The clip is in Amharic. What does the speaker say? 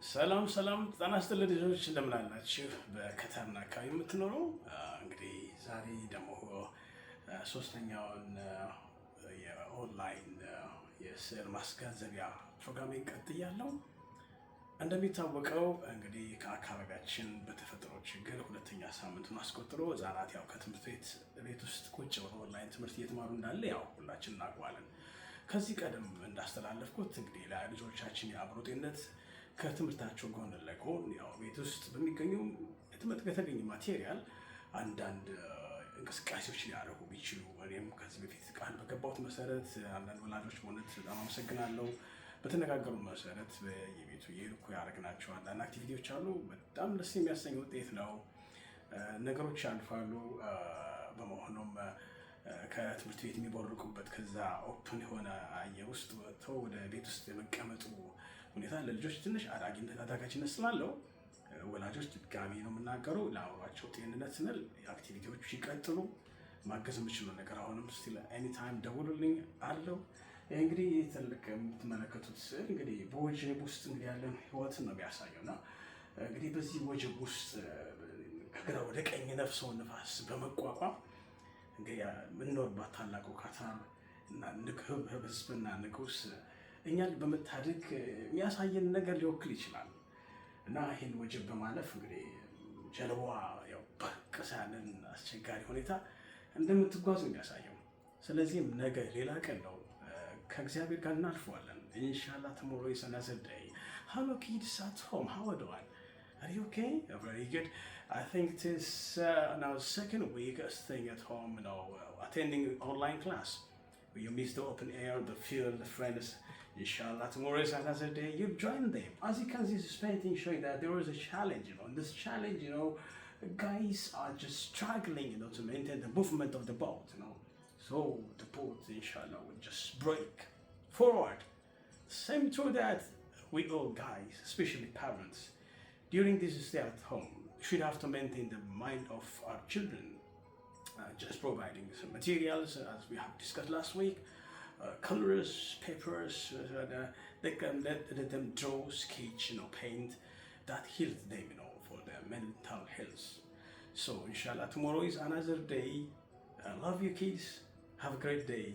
ሰላም ሰላም ጤና ይስጥልኝ ልጆች እንደምን አላችሁ? በከተማና አካባቢ የምትኖሩ እንግዲህ ዛሬ ደግሞ ሶስተኛውን የኦንላይን የስዕል ማስገንዘቢያ ፕሮግራሜን ቀጥያለሁ። እንደሚታወቀው እንግዲህ ከአካባቢያችን በተፈጥሮ ችግር ሁለተኛ ሳምንቱን አስቆጥሮ ህጻናት ያው ከትምህርት ቤት ውስጥ ቁጭ ብለው ኦንላይን ትምህርት እየተማሩ እንዳለ ያው ሁላችን እናውቀዋለን። ከዚህ ቀደም እንዳስተላለፍኩት እንግዲህ ለልጆቻችን የአእምሮ ጤንነት ከትምህርታቸው ጎን ለጎን ያው ቤት ውስጥ በሚገኙ የተገኘ ማቴሪያል አንዳንድ እንቅስቃሴዎች ሊያደርጉ ቢችሉ እኔም ከዚህ በፊት ቃል በገባሁት መሰረት አንዳንድ ወላጆች በእውነት በጣም አመሰግናለሁ። በተነጋገሩ መሰረት በየቤቱ የልኩ ያደረግናቸው አንዳንድ አክቲቪቲዎች አሉ። በጣም ደስ የሚያሰኝ ውጤት ነው። ነገሮች ያልፋሉ። በመሆኑም ከትምህርት ቤት የሚቦርቁበት ከዛ ኦፕን የሆነ አየር ውስጥ ወጥተው ወደ ቤት ውስጥ የመቀመጡ ሁኔታ ለልጆች ትንሽ አዳጋችነት ስላለው ወላጆች ድጋሚ ነው የምናገረው ለአእምሯቸው ጤንነት ስንል አክቲቪቲዎቹ ይቀጥሉ። ማገዝ የምችለው ነገር አሁንም ስቲል ኤኒታይም ደውሉልኝ አለው። እንግዲህ ትልቅ የምትመለከቱት ስዕል እንግዲህ በወጀብ ውስጥ እንግዲህ ያለን ህይወትን ነው የሚያሳየው እና እንግዲህ በዚህ ወጀብ ውስጥ ከግራ ወደ ቀኝ ነፍሰውን ንፋስ በመቋቋም እንግዲህ የምንኖርባት ታላቁ ካታር እና ህዝብና ንጉስ እኛን በመታደግ የሚያሳየን ነገር ሊወክል ይችላል እና ይህን ወጀብ በማለፍ እንግዲህ ጀልባዋ ያው በቅሳ ያንን አስቸጋሪ ሁኔታ እንደምትጓዝ ነው የሚያሳየው። ስለዚህም ነገ ሌላ ቀን ነው፣ ከእግዚአብሔር ጋር እናልፈዋለን። ኢንሻአላህ tomorrow is another day. Hello kids at home, how are you doing? Are you okay? Very good. I think it is now second week staying at home, attending online class. You miss the open air, the field, the friends. Inshallah, tomorrow is another day. You join them. As you can see, this painting showing that there is a challenge. In this challenge, guys are just struggling, to maintain the movement of the boat. So the boat, inshallah, will just break forward. Same to that, we all guys, especially parents, during this stay at home, should have to maintain the mind of our children. Just providing some materials, as we have discussed last week, colors, papers, they can let them draw, sketch, paint, that helps them, for their mental health. So, inshallah, tomorrow is another day. I love you, kids. Have a great day.